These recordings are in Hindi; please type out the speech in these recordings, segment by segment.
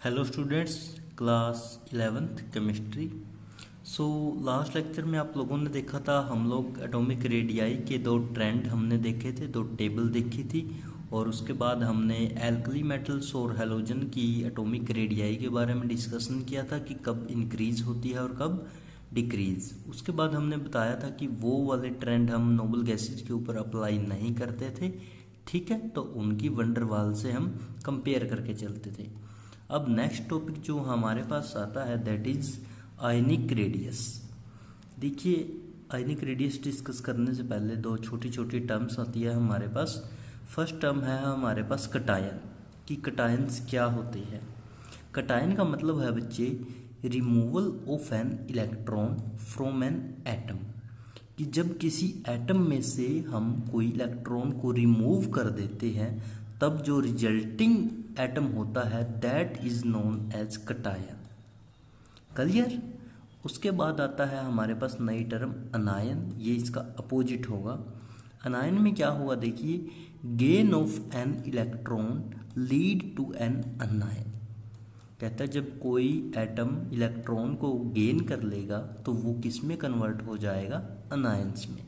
Hello students, class 11th chemistry. Last lecture में आप लोगों ने देखा था, हम लोग एटॉमिक रेडियाई के दो ट्रेंड हमने देखे थे, दो टेबल देखी थी। और उसके बाद हमने एल्कली मेटल्स और हैलोजन की एटॉमिक रेडियाई के बारे में डिस्कशन किया था कि कब इंक्रीज होती है और कब डिक्रीज। उसके बाद हमने बताया था कि वो वाले ट्रेंड हम नोबल गैसेज के ऊपर अप्लाई नहीं करते थे, ठीक है। तो उनकी वंडरवाल से हम कंपेयर करके चलते थे। अब नेक्स्ट टॉपिक जो हमारे पास आता है दैट इज आयनिक रेडियस। देखिए, आयनिक रेडियस डिस्कस करने से पहले दो छोटी छोटी टर्म्स आती है हमारे पास। फर्स्ट टर्म है हमारे पास कटायन, कि कटायंस क्या होते हैं। कटायन का मतलब है बच्चे removal of an electron from an atom, कि जब किसी एटम में से हम कोई इलेक्ट्रॉन को रिमूव कर देते हैं तब जो रिजल्टिंग एटम होता है that is known as cation. Clear. उसके बाद आता है हमारे पास नई टर्म अनायन, ये इसका अपोजिट होगा। अनायन में क्या होगा, देखिए, gain of an electron lead to an anion. कहता है जब कोई एटम इलेक्ट्रॉन को गेन कर लेगा तो वो किस में कन्वर्ट हो जाएगा, अनायंस में।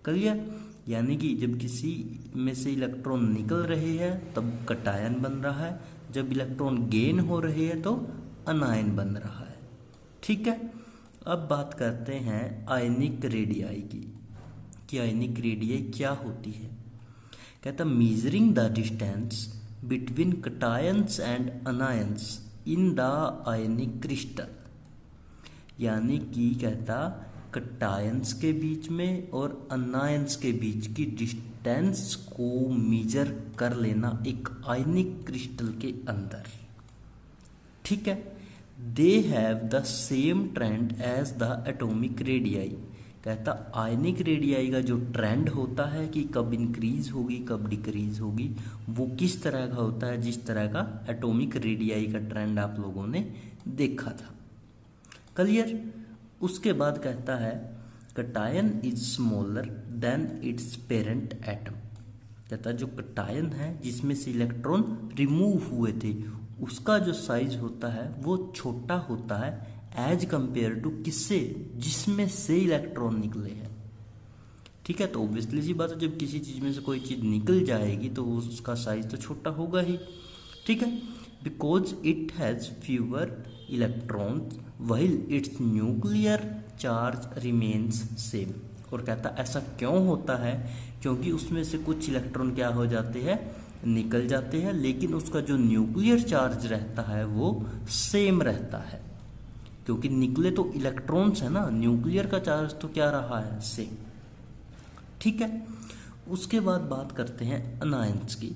क्लियर। यानी कि जब किसी में से इलेक्ट्रॉन निकल रहे हैं तब कटायन बन रहा है, जब इलेक्ट्रॉन गेन हो रहे हैं तो अनायन बन रहा है, ठीक है। अब बात करते हैं आयनिक रेडियाई की, कि आयनिक रेडियाई क्या होती है। कहता measuring the distance between cations and anions in the ionic crystal. यानी कि कहता कटायंस के बीच में और अनायंस के बीच की डिस्टेंस को मेजर कर लेना एक आयनिक क्रिस्टल के अंदर, ठीक है। They have the same trend as the atomic radii. कहता आयनिक रेडियाई का जो ट्रेंड होता है कि कब इंक्रीज होगी कब डिक्रीज होगी, वो किस तरह का होता है जिस तरह का एटॉमिक रेडियाई का ट्रेंड आप लोगों ने देखा था। क्लियर। उसके बाद कहता है cation is smaller than it's parent atom. कहता जो कटायन है जिसमें से इलेक्ट्रॉन रिमूव हुए थे उसका जो साइज होता है वो छोटा होता है एज कंपेयर टू किससे, जिसमें से इलेक्ट्रॉन निकले हैं, ठीक है। तो ऑब्वियसली सी बात है, जब किसी चीज में से कोई चीज निकल जाएगी तो उसका साइज तो छोटा होगा ही, ठीक है। Because it has fewer electrons while it's nuclear charge remains same. और कहता ऐसा क्यों होता है, क्योंकि उसमें से कुछ इलेक्ट्रॉन क्या हो जाते हैं, निकल जाते हैं, लेकिन उसका जो न्यूक्लियर चार्ज रहता है वो सेम रहता है, क्योंकि निकले तो इलेक्ट्रॉन्स है ना, न्यूक्लियर का चार्ज तो क्या रहा है, सेम, ठीक है। उसके बाद बात करते हैं अनायंस की।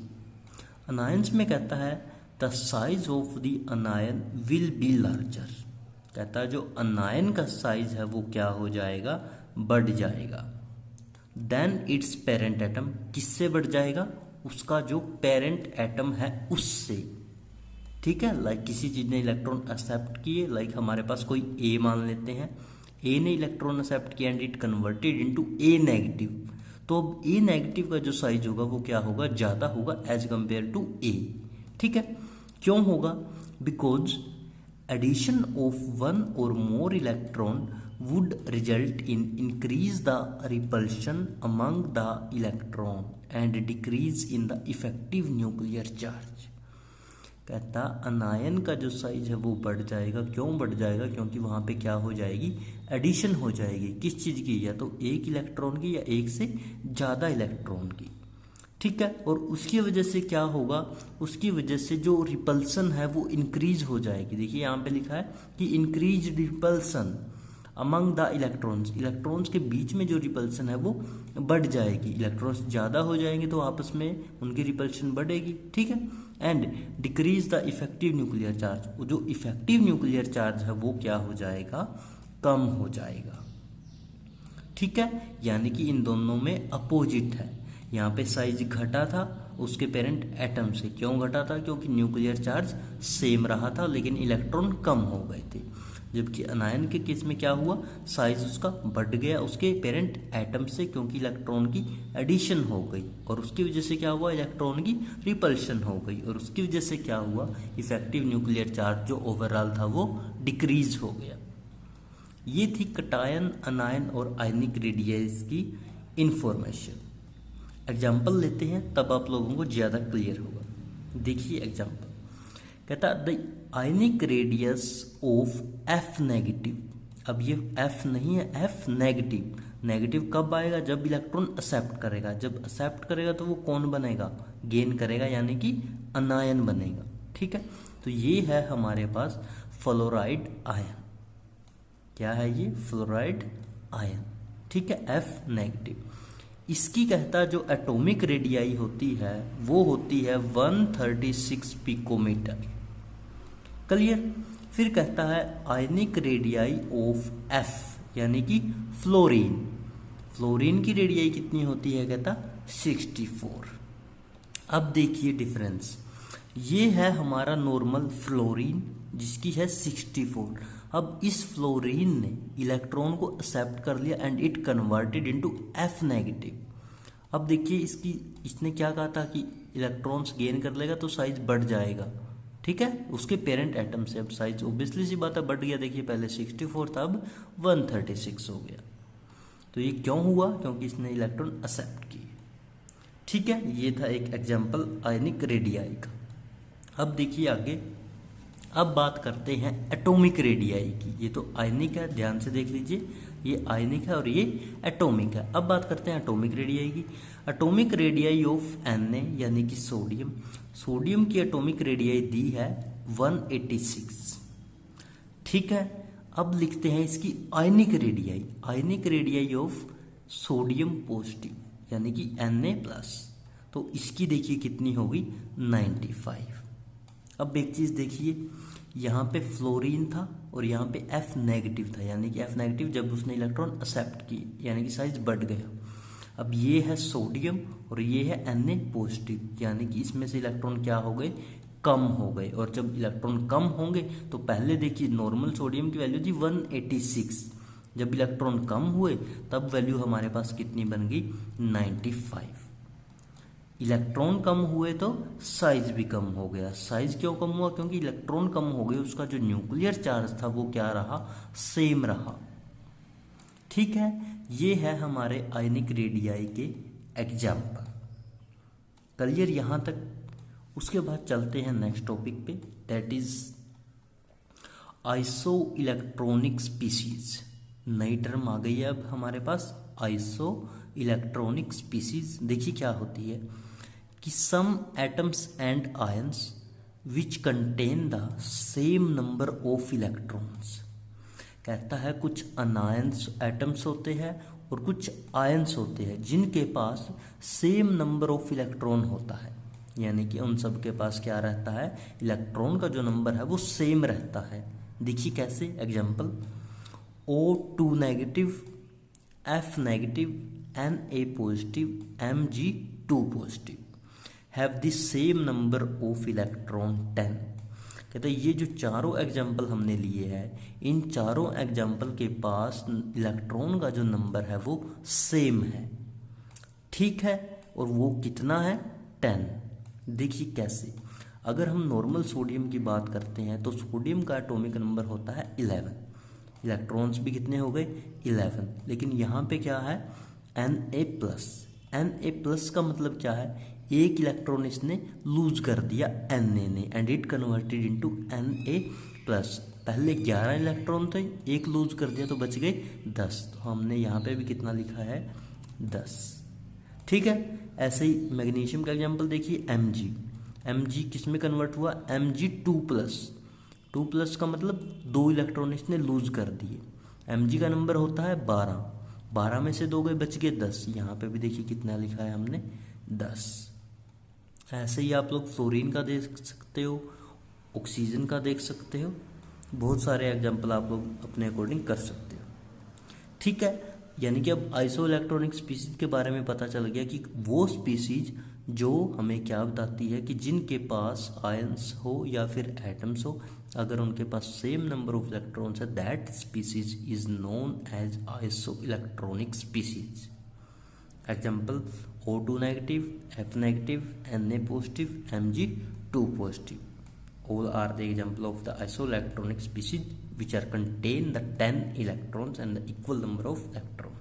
अनायंस में कहता है the size of the अनायन will be larger. कहता है जो अनायन का साइज है वो क्या हो जाएगा, बढ़ जाएगा। देन इट्स पेरेंट एटम, किससे बढ़ जाएगा, उसका जो पेरेंट एटम है उससे, ठीक है। लाइक किसी चीज ने इलेक्ट्रॉन एक्सेप्ट किए, लाइक हमारे पास कोई ए मान लेते हैं, ए ने इलेक्ट्रॉन एक्सेप्ट किया and it converted into A negative, तो अब ए नेगेटिव का जो साइज होगा वो क्या होगा, ज्यादा होगा एज कंपेयर टू ए, ठीक है। क्यों होगा, बिकॉज एडिशन ऑफ वन और more electron would result in increase the repulsion among the electron and decrease in the effective nuclear charge। कहता अनायन का जो साइज है वो बढ़ जाएगा। क्यों बढ़ जाएगा, क्योंकि वहां पे क्या हो जाएगी, एडिशन हो जाएगी, किस चीज की, या तो एक इलेक्ट्रॉन की या एक से ज्यादा इलेक्ट्रॉन की, ठीक है। और उसकी वजह से क्या होगा, उसकी वजह से जो रिपल्सन है वो इंक्रीज हो जाएगी। देखिए यहाँ पे लिखा है कि increase repulsion among the electrons, electrons के बीच में जो रिपल्सन है वो बढ़ जाएगी, इलेक्ट्रॉन्स ज़्यादा हो जाएंगे तो आपस में उनकी रिपल्सन बढ़ेगी, ठीक है। And decrease the effective nuclear charge, वो जो इफेक्टिव न्यूक्लियर चार्ज है वो क्या हो जाएगा, कम हो जाएगा, ठीक है। यानी कि इन दोनों में अपोजिट है। यहाँ पे साइज घटा था उसके पेरेंट एटम से, क्यों घटा था, क्योंकि न्यूक्लियर चार्ज सेम रहा था लेकिन इलेक्ट्रॉन कम हो गए थे। जबकि अनायन के केस में क्या हुआ, साइज उसका बढ़ गया उसके पेरेंट एटम से, क्योंकि इलेक्ट्रॉन की एडिशन हो गई, और उसकी वजह से क्या हुआ, इलेक्ट्रॉन की रिपल्शन हो गई, और उसकी वजह से क्या हुआ, इफेक्टिव न्यूक्लियर चार्ज जो ओवरऑल था वो डिक्रीज हो गया। ये थी कटायन, अनायन और आयनिक रेडियाइज की इंफॉर्मेशन। एग्जाम्पल लेते हैं तब आप लोगों को ज़्यादा क्लियर होगा। देखिए एग्जाम्पल कहता the ionic radius of F negative. अब ये एफ नहीं है, एफ नेगेटिव। नेगेटिव कब आएगा, जब इलेक्ट्रॉन एक्सेप्ट करेगा, जब एक्सेप्ट करेगा तो वो कौन बनेगा, गेन करेगा, यानी कि अनायन बनेगा। ठीक है, तो ये है हमारे पास फ्लोराइड आयन। क्या है ये, फ्लोराइड आयन। ठीक है, एफ नेगेटिव। इसकी कहता जो एटॉमिक रेडियाई होती है वो होती है 136 पिकोमीटर। क्लियर। फिर कहता है आयनिक रेडियाई ऑफ एफ, यानी कि फ्लोरीन। फ्लोरीन की रेडियाई कितनी होती है, कहता 64। अब देखिए डिफरेंस, ये है हमारा नॉर्मल फ्लोरीन जिसकी है 64। अब इस फ्लोरीन ने इलेक्ट्रॉन को एक्सेप्ट कर लिया and it converted into F negative. अब देखिए इसने क्या कहा था कि इलेक्ट्रॉन्स गेन कर लेगा तो साइज बढ़ जाएगा। ठीक है, उसके पेरेंट एटम से अब साइज ऑब्वियसली सी बात है बढ़ गया। देखिए पहले 64 था, अब 136 हो गया। तो ये क्यों हुआ, क्योंकि इसने इलेक्ट्रॉन एक्सेप्ट किए। ठीक है, ये था एक एग्जाम्पल आयनिक रेडियाई का। अब देखिए आगे, अब बात करते हैं एटॉमिक रेडियाई की। ये तो आयनिक है, ध्यान से देख लीजिए, ये आयनिक है और ये एटॉमिक है। अब बात करते हैं एटॉमिक रेडियाई की। एटॉमिक रेडियाई ऑफ Na यानी कि सोडियम। सोडियम की एटॉमिक रेडियाई दी है 186। ठीक है, अब लिखते हैं इसकी ionic radii. Ionic radii of sodium positive यानी कि Na+, तो इसकी देखिए कितनी होगी, 95। अब एक चीज देखिए, यहाँ पे फ्लोरीन था और यहाँ पे एफ नेगेटिव था, यानी कि एफ नेगेटिव जब उसने इलेक्ट्रॉन एक्सेप्ट की यानी कि साइज बढ़ गया। अब ये है सोडियम और ये है Na पॉजिटिव, यानी कि इसमें से इलेक्ट्रॉन क्या हो गए, कम हो गए। और जब इलेक्ट्रॉन कम होंगे तो पहले देखिए नॉर्मल सोडियम की वैल्यू थी 186, जब इलेक्ट्रॉन कम हुए तब वैल्यू हमारे पास कितनी बन गई, 95। इलेक्ट्रॉन कम हुए तो साइज भी कम हो गया। साइज क्यों कम हुआ, क्योंकि इलेक्ट्रॉन कम हो गए, उसका जो न्यूक्लियर चार्ज था वो क्या रहा, सेम रहा। ठीक है, ये है हमारे आयनिक रेडियाई के एग्जाम्पल। क्लियर यहां तक। उसके बाद चलते हैं नेक्स्ट टॉपिक पे, that is iso electronic species. नई टर्म आ गई है अब हमारे पास, आइसो इलेक्ट्रॉनिक स्पीसीज। देखिए क्या होती है कि some atoms and ions which contain the same number of electrons. कहता है कुछ अनायंस एटम्स होते हैं और कुछ आयंस होते हैं जिनके पास सेम नंबर ऑफ इलेक्ट्रॉन होता है, यानी कि उन सब के पास क्या रहता है, इलेक्ट्रॉन का जो नंबर है वो सेम रहता है। देखिए कैसे, example O2 negative, F negative, Na positive, Mg2 positive have the same number of electron 10। कहते हैं ये जो चारों एग्जाम्पल हमने लिए हैं, इन चारों एग्जाम्पल के पास इलेक्ट्रॉन का जो नंबर है वो सेम है। ठीक है, और वो कितना है, 10। देखिए कैसे, अगर हम नॉर्मल सोडियम की बात करते हैं तो सोडियम का एटॉमिक नंबर होता है 11, इलेक्ट्रॉन्स भी कितने हो गए, 11। लेकिन यहाँ पे क्या है, Na+। का मतलब क्या है, एक इलेक्ट्रॉन इसने लूज कर दिया Na ने and it converted into Na+। पहले 11 इलेक्ट्रॉन थे, एक लूज कर दिया तो बच गए 10, तो हमने यहाँ पे भी कितना लिखा है, 10। ठीक है, ऐसे ही मैग्नीशियम का एग्जांपल देखिए, Mg किस में कन्वर्ट हुआ, Mg2+। 2+ का मतलब 2 इलेक्ट्रॉन इसने लूज कर दिए। Mg का नंबर होता है 12, 12 में से 2 गए बच गए 10। यहाँ पे भी देखिए कितना लिखा है हमने, 10। ऐसे ही आप लोग फ्लोरीन का देख सकते हो, ऑक्सीजन का देख सकते हो, बहुत सारे एग्जाम्पल आप लोग अपने अकॉर्डिंग कर सकते हो। ठीक है, यानी कि अब आइसो इलेक्ट्रॉनिक स्पीसीज के बारे में पता चल गया कि वो स्पीसीज जो हमें क्या बताती है कि जिनके पास आयंस हो या फिर एटम्स हो, अगर उनके पास सेम नंबर ऑफ इलेक्ट्रॉन्स है, that species is known as isoelectronic species. Example O2 negative, F negative, Na positive, Mg2 positive. All are the example of the isoelectronic species which are contain the 10 electrons and the equal number of electrons.